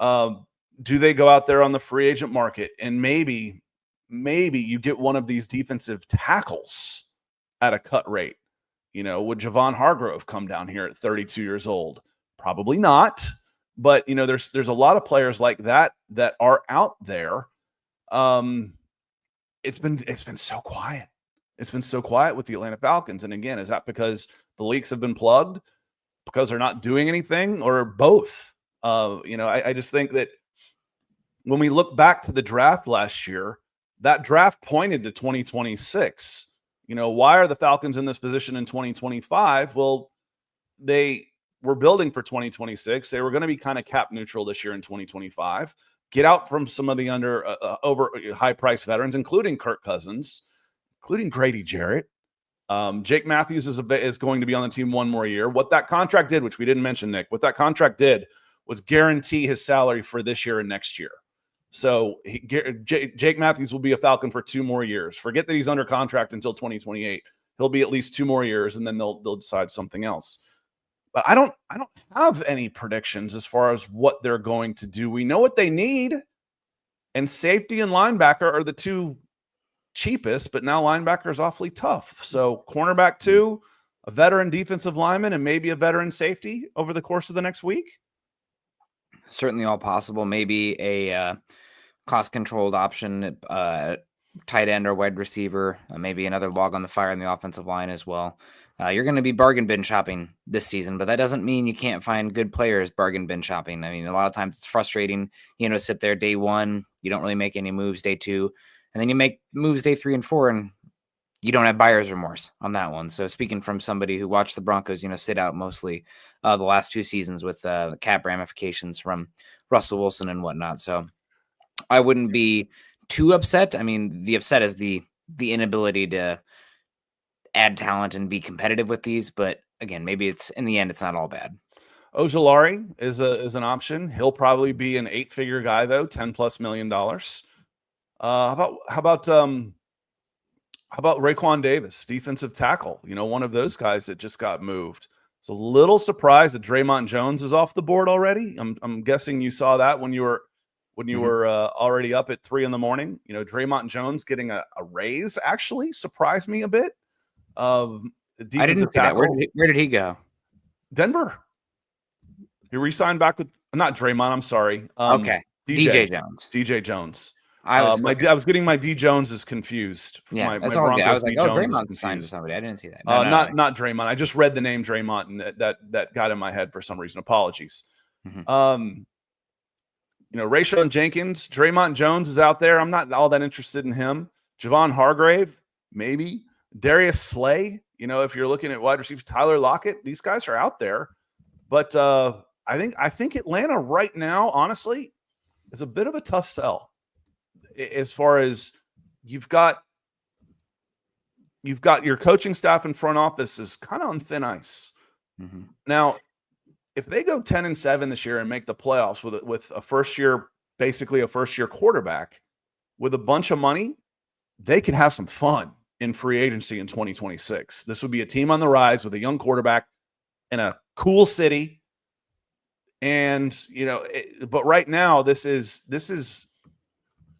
Do they go out there on the free agent market and maybe you get one of these defensive tackles at a cut rate? Would Javon Hargrove come down here at 32 years old? Probably not. But there's a lot of players like that are out there. It's been so quiet. It's been so quiet with the Atlanta Falcons. And again, is that because the leaks have been plugged, because they're not doing anything, or both? I just think that when we look back to the draft last year, that draft pointed to 2026. Why are the Falcons in this position in 2025? Well, they were building for 2026. They were going to be kind of cap neutral this year in 2025. Get out from some of the over high price veterans, including Kirk Cousins, including Grady Jarrett. Jake Matthews is going to be on the team one more year. What that contract did, which we didn't mention, Nick, what that contract did was guarantee his salary for this year and next year. So Jake Matthews will be a Falcon for 2 more years. Forget that he's under contract until 2028. He'll be at least 2 more years, and then they'll decide something else. But I don't have any predictions as far as what they're going to do. We know what they need, and safety and linebacker are the 2 cheapest, but now linebacker is awfully tough. So cornerback 2, a veteran defensive lineman, and maybe a veteran safety over the course of the next week. Certainly all possible. Maybe a cost-controlled option, tight end or wide receiver, maybe another log on the fire in the offensive line as well. You're going to be bargain bin shopping this season, but that doesn't mean you can't find good players bargain bin shopping. I mean, a lot of times it's frustrating, sit there day 1, you don't really make any moves day 2, and then you make moves day 3 and 4, and you don't have buyer's remorse on that one. So speaking from somebody who watched the Broncos, sit out mostly the last 2 seasons with cap ramifications from Russell Wilson and whatnot. So I wouldn't be too upset. I mean, the upset is the inability to add talent and be competitive with these. But again, maybe it's in the end, it's not all bad. Ojulari is an option. He'll probably be an 8-figure guy though, $10+ million. How about Raekwon Davis, defensive tackle? One of those guys that just got moved. It's a little surprised that Draymond Jones is off the board already. I'm guessing you saw that when you were when you were already up at 3 a.m. You know, Draymond Jones getting a raise actually surprised me a bit. I didn't see that. Where did he go? Denver. He re-signed back with not Draymond. I'm sorry. Okay, DJ Jones. DJ Jones. I was getting my D Joneses confused. Yeah, my Broncos I was like, D Jones Draymond signed to somebody. I didn't see that. Not Draymond. I just read the name Draymond, and that got in my head for some reason. Apologies. Mm-hmm. You know, Rayshon Jenkins, Draymond Jones is out there. I'm not all that interested in him. Javon Hargrave, maybe. Darius Slay. You know, if you're looking at wide receivers, Tyler Lockett, these guys are out there. But I think Atlanta right now, honestly, is a bit of a tough sell. As far as you've got your coaching staff and front office is kind of on thin ice. Mm-hmm. Now, if they go 10-7 this year and make the playoffs with a first year quarterback with a bunch of money, they can have some fun in free agency in 2026. This would be a team on the rise with a young quarterback in a cool city. And, you know, but right now this is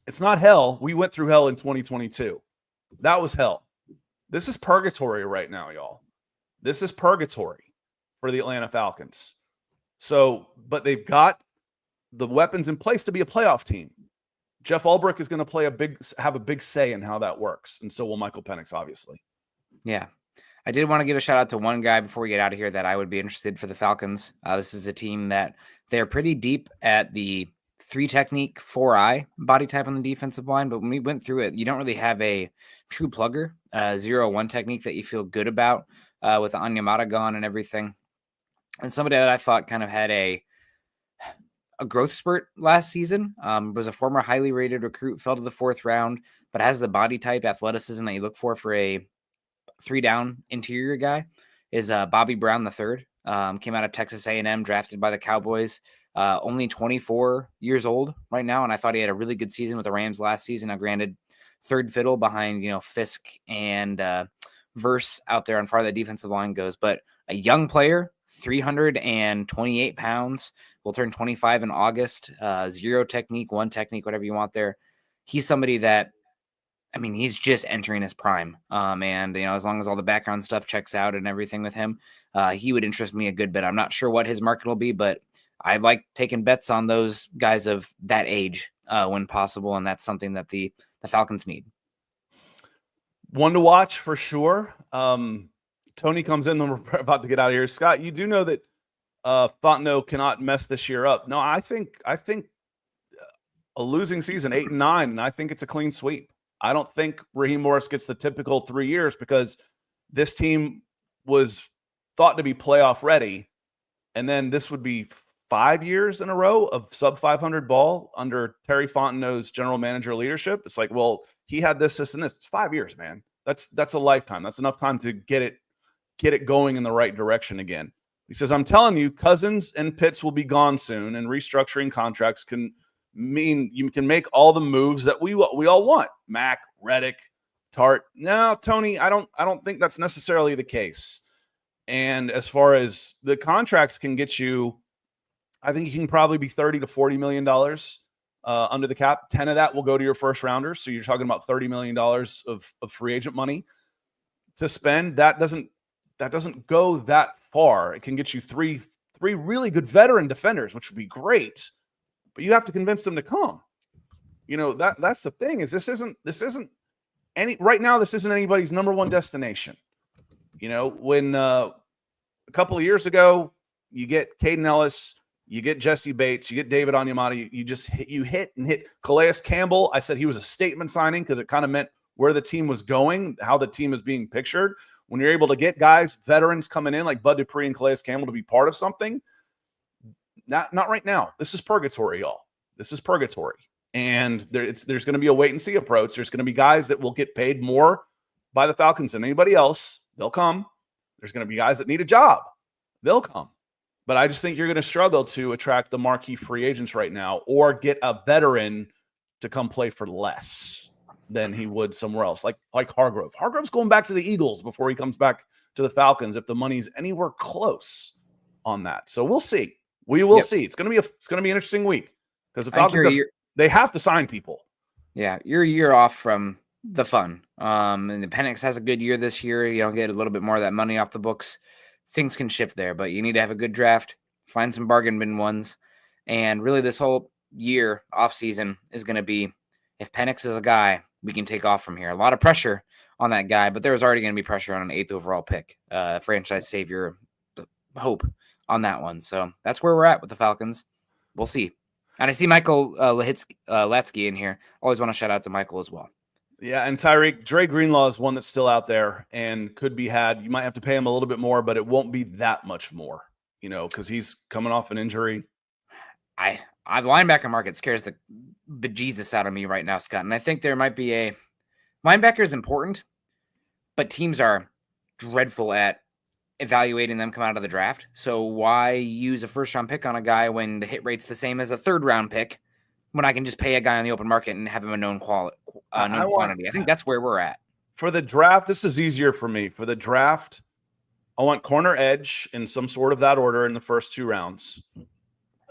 it's not hell. We went through hell in 2022. That was hell. This is purgatory right now, y'all. This is purgatory for the Atlanta Falcons. So, but they've got the weapons in place to be a playoff team. Jeff Ulbrich is going to have a big say in how that works. And so will Michael Penix, obviously. Yeah. I did want to give a shout out to one guy before we get out of here that I would be interested for the Falcons. This is a team that they're pretty deep at the 3 technique, 4-eye body type on the defensive line. But when we went through it, you don't really have a true plugger, 0-1 technique that you feel good about with Onyemata gone and everything. And somebody that I thought kind of had a growth spurt last season, was a former highly rated recruit, fell to the 4th round, but has the body type, athleticism that you look for a 3-down interior guy, is Bobby Brown III. Came out of Texas A&M, drafted by the Cowboys, only 24 years old right now. And I thought he had a really good season with the Rams last season. Now, granted, third fiddle behind, Fisk and Verse out there on far the defensive line goes, but a young player, 328 pounds, will turn 25 in August, 0 technique, 1 technique, whatever you want there. He's somebody that, I mean, he's just entering his prime. And, as long as all the background stuff checks out and everything with him, he would interest me a good bit. I'm not sure what his market will be, but I like taking bets on those guys of that age when possible. And that's something that the Falcons need. One to watch for sure. Tony comes in, then we're about to get out of here. Scott, you do know that Fontenot cannot mess this year up. No, I think a losing season, 8-9, and I think it's a clean sweep. I don't think Raheem Morris gets the typical 3 years because this team was thought to be playoff ready, and then this would be 5 years in a row of sub 500 ball under Terry Fontenot's general manager leadership. It's like, well, he had this, and this. It's 5 years, man. That's a lifetime. That's enough time to get it going in the right direction again. He says, I'm telling you, Cousins and Pitts will be gone soon, and restructuring contracts can mean you can make all the moves that we all want. Mac, Reddick, Tart. No, Tony, I don't think that's necessarily the case. And as far as the contracts can get you, I think you can probably be $30 to $40 million under the cap. 10 of that will go to your first rounders. So you're talking about $30 million of free agent money to spend. That doesn't go that far. It can get you three really good veteran defenders, which would be great, but you have to convince them to come. That's the thing is this isn't right now. This isn't anybody's number one destination. When a couple of years ago, you get Caden Ellis, you get Jesse Bates, you get David Onyemata, you hit Calais Campbell. I said he was a statement signing because it kind of meant where the team was going, how the team is being pictured. When you're able to get guys, veterans coming in like Bud Dupree and Calais Campbell to be part of something, not right now. This is purgatory, y'all. This is purgatory. And there's going to be a wait and see approach. There's going to be guys that will get paid more by the Falcons than anybody else. They'll come. There's going to be guys that need a job. They'll come. But I just think you're going to struggle to attract the marquee free agents right now or get a veteran to come play for less than he would somewhere else, like Hargrove. Hargrove's going back to the Eagles before he comes back to the Falcons if the money's anywhere close on that. So we'll see. We will see. It's going to be an interesting week because the Falcons They have to sign people. Yeah, you're a year off from the fun. And the Penix has a good year this year. You don't get a little bit more of that money off the books. Things can shift there, but you need to have a good draft, find some bargain bin ones. And really this whole year off season is going to be, if Penix is a guy, we can take off from here. A lot of pressure on that guy, but there was already going to be pressure on an 8th overall pick, franchise savior hope on that one. So that's where we're at with the Falcons. We'll see. And I see Michael Latsky in here. Always want to shout out to Michael as well. Yeah, and Tyreek, Dre Greenlaw is one that's still out there and could be had. You might have to pay him a little bit more, but it won't be that much more, because he's coming off an injury. The linebacker market scares the bejesus out of me right now, Scott. And I think there might be a linebacker is important, but teams are dreadful at evaluating them come out of the draft. So why use a first-round pick on a guy when the hit rate's the same as a third-round pick when I can just pay a guy on the open market and have him a known quantity? I think that's where we're at. For the draft, this is easier for me. For the draft, I want corner edge in some sort of that order in the first 2 rounds.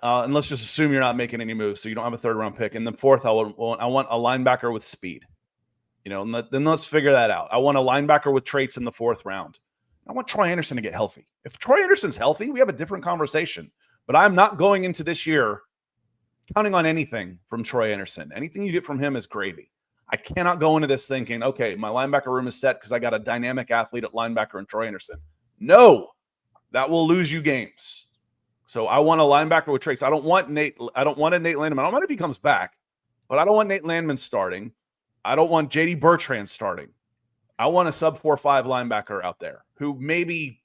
And let's just assume you're not making any moves, so you don't have a third-round pick. And then fourth, I want a linebacker with speed. And then let's figure that out. I want a linebacker with traits in the 4th round. I want Trey Hendrickson to get healthy. If Trey Hendrickson's healthy, we have a different conversation. But I'm not going into this year counting on anything from Trey Hendrickson. Anything you get from him is gravy. I cannot go into this thinking, okay, my linebacker room is set because I got a dynamic athlete at linebacker in Trey Hendrickson. No, that will lose you games. So I want a linebacker with traits. I don't want a Nate Landman. I don't mind if he comes back, but I don't want Nate Landman starting. I don't want JD Bertrand starting. I want a sub 4.5 linebacker out there who maybe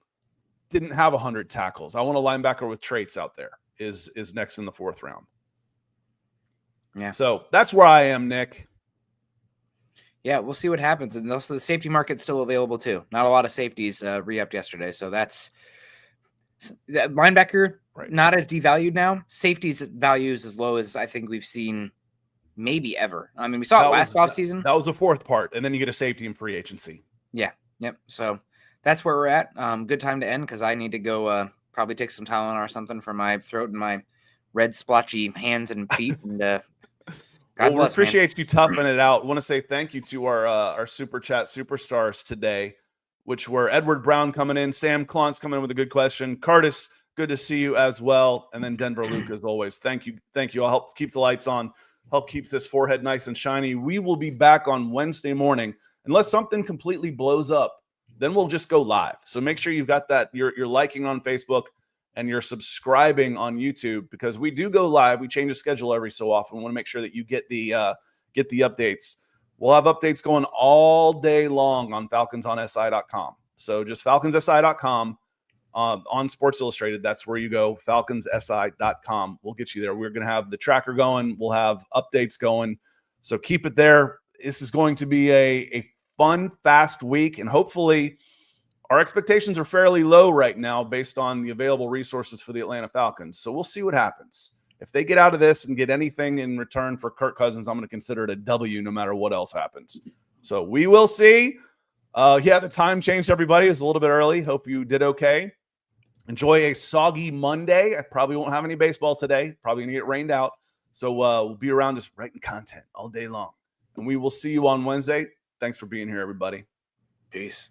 didn't have 100 tackles. I want a linebacker with traits out there is next in the 4th round. Yeah. So that's where I am, Nick. Yeah, we'll see what happens. And also the safety market's still available too. Not a lot of safeties re-upped yesterday. So that's that linebacker, right, not as devalued now. Safeties values as low as I think we've seen maybe ever. I mean, we saw it last offseason. That was the 4th part. And then you get a safety in free agency. Yeah. Yep. So that's where we're at. Good time to end because I need to go probably take some Tylenol or something for my throat and my red splotchy hands and feet. And God bless, we appreciate you toughing it out. I want to say thank you to our Super Chat superstars today, which were Edward Brown coming in, Sam Klontz coming in with a good question, Curtis, good to see you as well, and then Denver Luke as always. Thank you. I'll help keep the lights on, help keep this forehead nice and shiny. We will be back on Wednesday morning. Unless something completely blows up, then we'll just go live. So make sure you've got that, you're liking on Facebook and you're subscribing on YouTube because we do go live. We change the schedule every so often. We want to make sure that you get the updates. We'll have updates going all day long on falconsonsi.com. So just falconsi.com on Sports Illustrated. That's where you go, falconsi.com. We'll get you there. We're going to have the tracker going. We'll have updates going. So keep it there. This is going to be a fun, fast week, and hopefully our expectations are fairly low right now based on the available resources for the Atlanta Falcons. So we'll see what happens. If they get out of this and get anything in return for Kirk Cousins, I'm going to consider it a W no matter what else happens. So we will see. The time changed, everybody. It was a little bit early. Hope you did okay. Enjoy a soggy Monday. I probably won't have any baseball today. Probably going to get rained out. So we'll be around just writing content all day long. And we will see you on Wednesday. Thanks for being here, everybody. Peace.